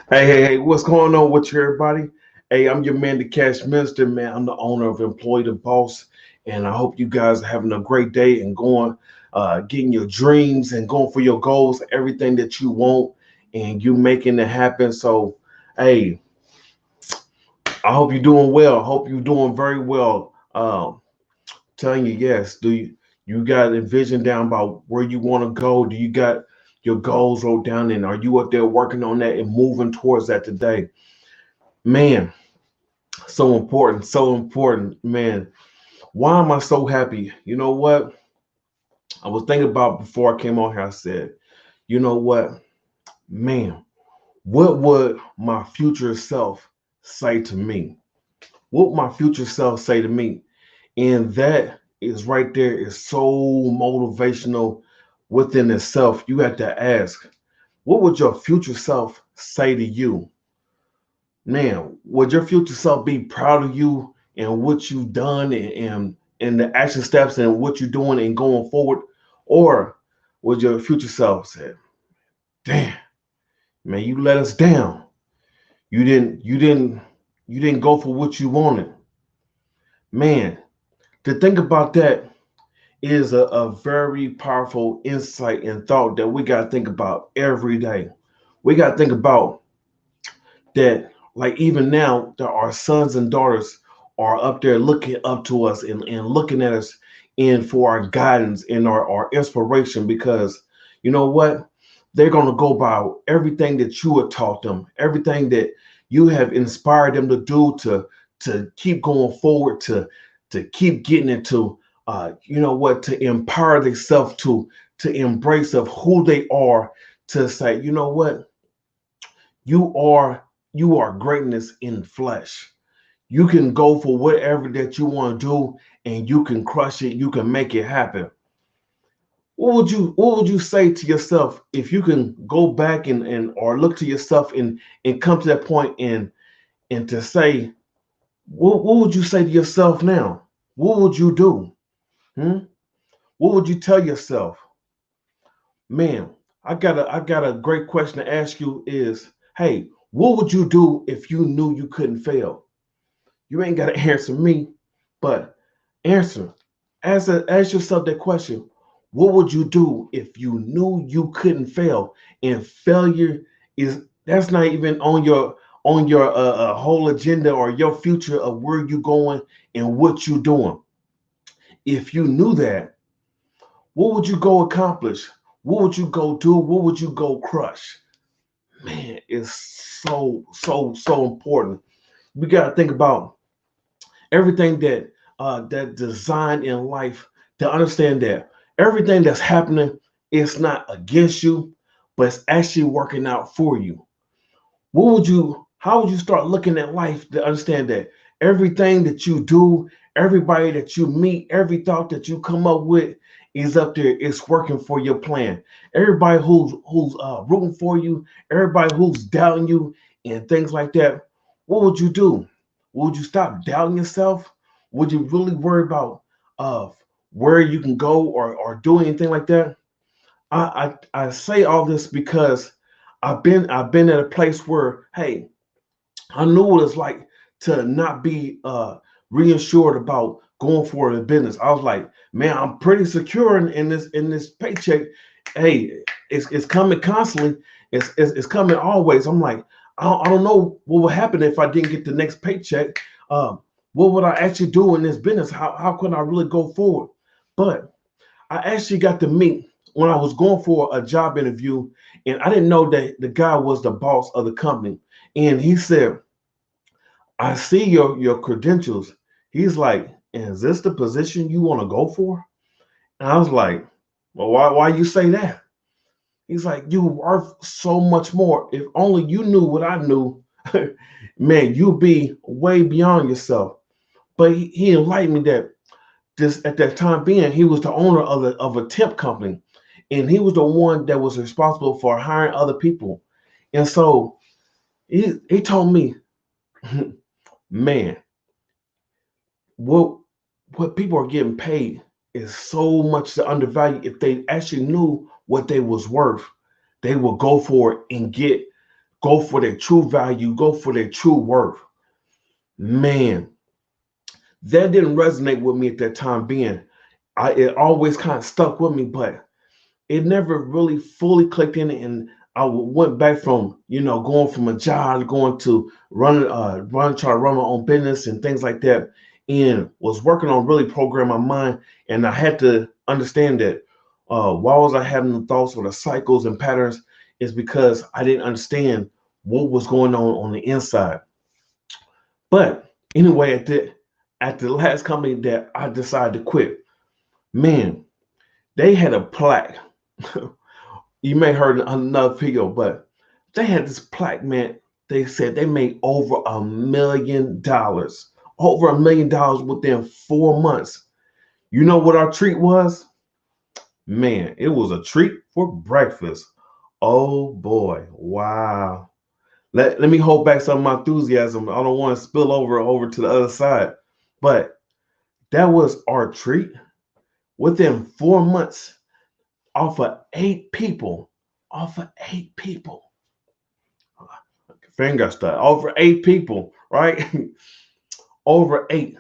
Hey, what's going on with you, everybody? Hey, I'm your man, the Cash Minister, man. I'm the owner of Employee the Boss, and I hope you guys are having a great day and getting your dreams and going for your goals, everything that you want, and you making it happen. So, hey, I hope you're doing well. I hope you're doing very well. Telling you, yes. Do you got a vision down about where you want to go? Do you got your goals wrote down, and are you up there working on that and moving towards that today? Man, so important, man. Why am I so happy? You know what? I was thinking about before I came on here. I said, you know what, man, what would my future self say to me? What would my future self say to me? And that is right there is so motivational within itself. You have to ask, what would your future self say to you? Man, would your future self be proud of you and what you've done and the action steps and what you're doing and going forward? Or would your future self say, damn, man, you let us down. You didn't go for what you wanted. Man, to think about that is a very powerful insight and thought that we gotta think about every day. We gotta think about that, like even now that our sons and daughters are up there looking up to us and looking at us and for our guidance and our inspiration, because you know what, they're going to go by everything that you have taught them, everything that you have inspired them to do, to keep going forward, to keep getting into you know what, to empower themselves, to embrace of who they are, to say, you know what, you are you are greatness in flesh. You can go for whatever that you want to do and you can crush it, you can make it happen. What would you say to yourself if you can go back and or look to yourself and come to that point and to say, what would you say to yourself now? What would you do? Hmm? What would you tell yourself? Man, I got a great question to ask you is, hey, what would you do if you knew you couldn't fail? You ain't got to answer me, but answer. Ask yourself that question. What would you do if you knew you couldn't fail? And failure is that's not even on your whole agenda or your future of where you going and what you doing. If you knew that, what would you go accomplish? What would you go do? What would you go crush? Man, it's so important. We got to think about everything that design in life, to understand that everything that's happening is not against you, but it's actually working out for you. How would you start looking at life to understand that everything that you do, everybody that you meet, every thought that you come up with is up there, it's working for your plan. Everybody who's rooting for you, everybody who's doubting you and things like that, what would you do? Would you stop doubting yourself? Would you really worry about uh where you can go or do anything like that? I say all this because I've been at a place where, hey, I knew what it's like to not be reassured about going for the business. I was like, man, I'm pretty secure in this paycheck. Hey, it's coming constantly. It's coming always. I'm like, I don't know what would happen if I didn't get the next paycheck. Um, what would I actually do in this business? How could I really go forward? But I actually got to meet when I was going for a job interview, and I didn't know that the guy was the boss of the company. And he said, I see your credentials. He's like, is this the position you want to go for? And I was like, well, why you say that? He's like, you worth so much more. If only you knew what I knew, man, you'd be way beyond yourself. But he enlightened me that just at that time being, he was the owner of a temp company, and he was the one that was responsible for hiring other people. And so he told me, man, what what people are getting paid is so much to undervalue. If they actually knew what they was worth, they would go for it and get go for their true value, go for their true worth. Man, that didn't resonate with me at that time being. It always kind of stuck with me, but it never really fully clicked in. And I went back from, going from a job, going to try to run my own business and things like that, and was working on really programming my mind. And I had to understand that why was I having the thoughts or the cycles and patterns is because I didn't understand what was going on the inside. But anyway, at the last company that I decided to quit, man, they had a plaque. You may heard another video, but they had this plaque, man. They said they made over $1 million, over $1 million within 4 months. You know what our treat was? Man, it was a treat for breakfast. Oh boy, wow. Let me hold back some of my enthusiasm. I don't want to spill over to the other side. But that was our treat within 4 months, off of 8 people. Off of 8 people. Finger stuff. Over 8 people, right? Over eight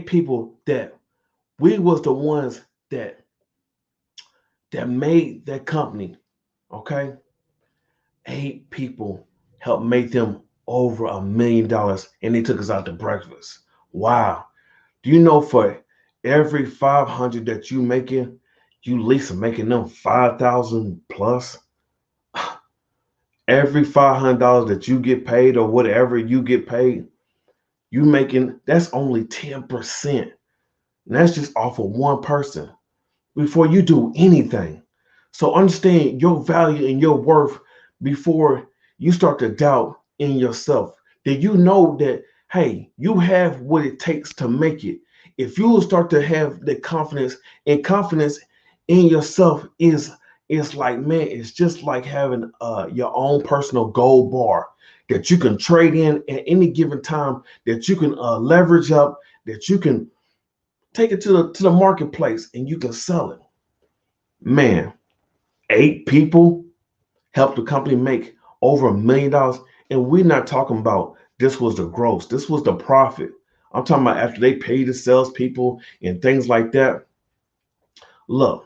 people that we was the ones that made that company. Okay. 8 people helped make them over $1 million, and they took us out to breakfast. Wow. Do you know for every 500 that you making, you at least are making them 5,000 plus? Every $500 that you get paid or whatever you get paid, you making, that's only 10%. And that's just off of one person before you do anything. So understand your value and your worth before you start to doubt in yourself. That you know that, hey, you have what it takes to make it. If you will start to have the confidence, and confidence in yourself is like, man, it's just like having your own personal gold bar that you can trade in at any given time, that you can leverage up, that you can take it to the marketplace and you can sell it. Man, 8 people helped the company make over $1 million. And we're not talking about this was the gross, this was the profit. I'm talking about after they paid the salespeople and things like that. Look,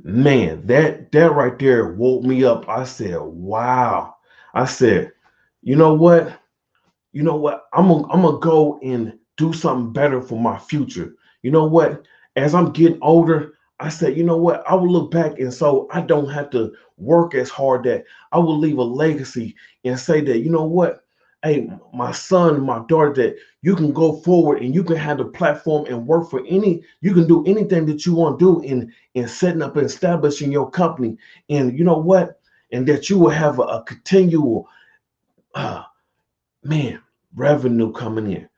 man, that right there woke me up. I said, wow. I said, you know what? I'm gonna go and do something better for my future. You know what? As I'm getting older, I said, you know what? I will look back, and so I don't have to work as hard. That I will leave a legacy and say that, you know what? Hey, my son, my daughter, that you can go forward and you can have the platform and work for you can do anything that you want to do in setting up and establishing your company. And you know what? And that you will have a continual uh, man, revenue coming in,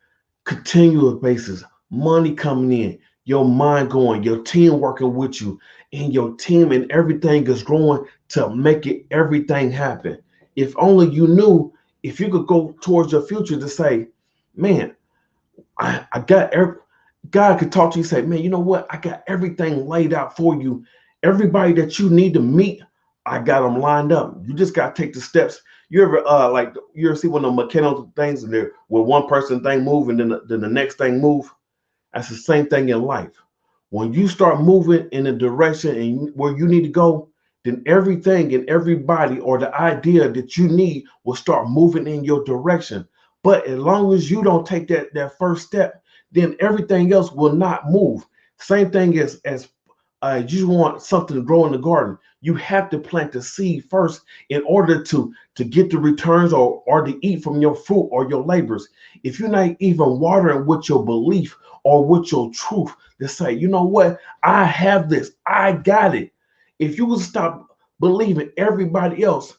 continuous basis, money coming in, your mind going, your team working with you, and your team and everything is growing to make it everything happen. If only you knew, if you could go towards your future to say, man, I got God could talk to you, say, man, you know what? I got everything laid out for you. Everybody that you need to meet, I got them lined up. You just got to take the steps. You ever you ever see one of the mechanical things in there where one person thing move and then the next thing move? That's the same thing in life. When you start moving in the direction and where you need to go, then everything and everybody or the idea that you need will start moving in your direction. But as long as you don't take that first step, then everything else will not move. Same thing as you want something to grow in the garden. You have to plant the seed first in order to get the returns or to eat from your fruit or your labors. If you're not even watering with your belief or with your truth to say, you know what, I have this, I got it. If you would stop believing everybody else,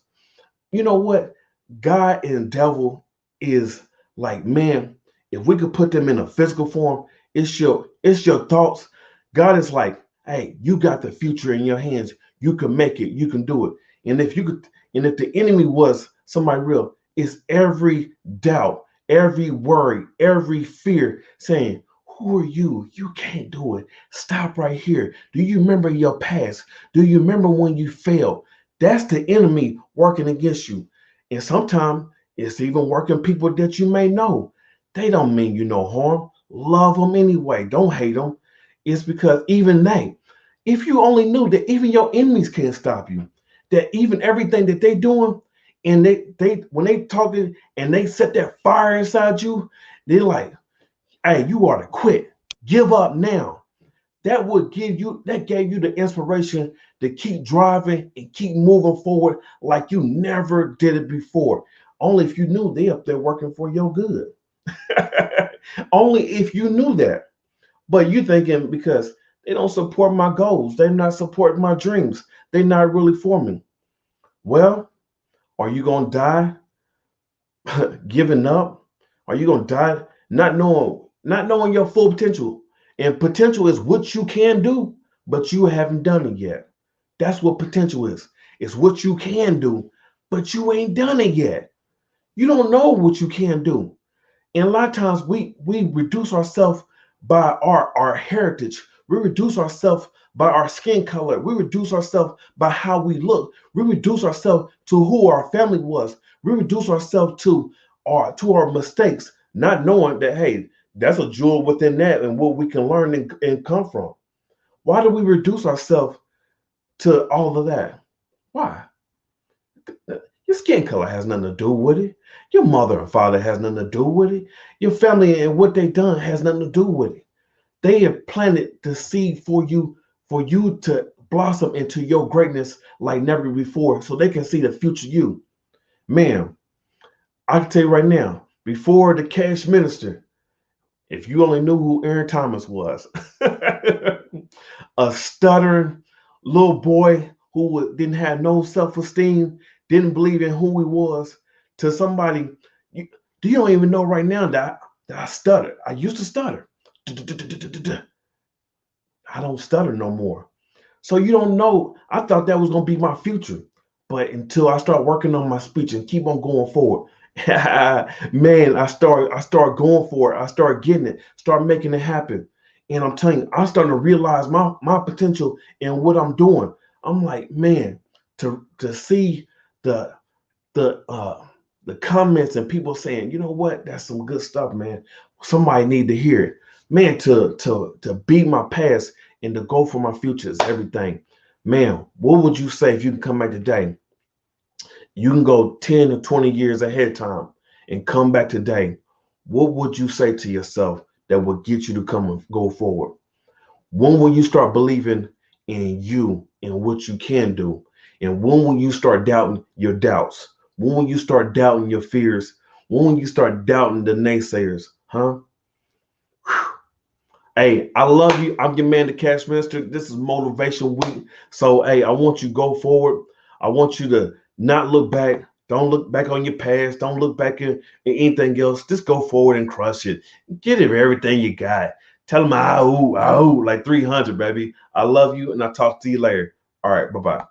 you know what, God and devil is like, man, if we could put them in a physical form, it's your thoughts. God is like, hey, you got the future in your hands. You can make it. You can do it. And if the enemy was somebody real, it's every doubt, every worry, every fear saying, who are you? You can't do it. Stop right here. Do you remember your past? Do you remember when you failed? That's the enemy working against you. And sometimes it's even working people that you may know. They don't mean you no harm. Love them anyway. Don't hate them. It's because even they, if you only knew that even your enemies can't stop you, that even everything that they doing, and they when they talking and they set that fire inside you, they're like, hey, you ought to quit. Give up now. That gave you the inspiration to keep driving and keep moving forward like you never did it before. Only if you knew they up there working for your good. Only if you knew that. But you thinking because they don't support my goals, they're not supporting my dreams, they're not really for me. Well, are you gonna die giving up? Are you gonna die not knowing your full potential? And potential is what you can do, but you haven't done it yet. That's what potential is. It's what you can do, but you ain't done it yet. You don't know what you can do. And a lot of times we reduce ourselves by our heritage. We reduce ourselves by our skin color. We reduce ourselves by how we look. We reduce ourselves to who our family was. We reduce ourselves to our mistakes, not knowing that hey, that's a jewel within that and what we can learn and come from. Why do we reduce ourselves to all of that? Why? Your skin color has nothing to do with it. Your mother and father has nothing to do with it. Your family and what they done has nothing to do with it. They have planted the seed for you to blossom into your greatness like never before, so they can see the future you. Man, I can tell you right now, before the cash minister, if you only knew who Aaron Thomas was, a stuttering little boy who didn't have no self-esteem, didn't believe in who he was, to somebody you, you don't even know right now that I stuttered. I used to stutter. I don't stutter no more. So you don't know. I thought that was gonna be my future, but until I start working on my speech and keep on going forward, man, I start going for it. I start getting it, start making it happen. And I'm telling you, I'm starting to realize my potential and what I'm doing. I'm like, man, to see the the comments and people saying, you know what, that's some good stuff, man. Somebody need to hear it. Man, to beat my past and to go for my future is everything. Man, what would you say if you can come back today? You can go 10 or 20 years ahead of time and come back today. What would you say to yourself that would get you to come and go forward? When will you start believing in you and what you can do? And when will you start doubting your doubts? When will you start doubting your fears? When will you start doubting the naysayers? Huh? Hey, I love you. I'm your man, the Cash Minister. This is Motivation Week. So, hey, I want you to go forward. I want you to not look back. Don't look back on your past. Don't look back in anything else. Just go forward and crush it. Get it everything you got. Tell them, ah, ooh, like 300, baby. I love you, and I'll talk to you later. All right, bye-bye.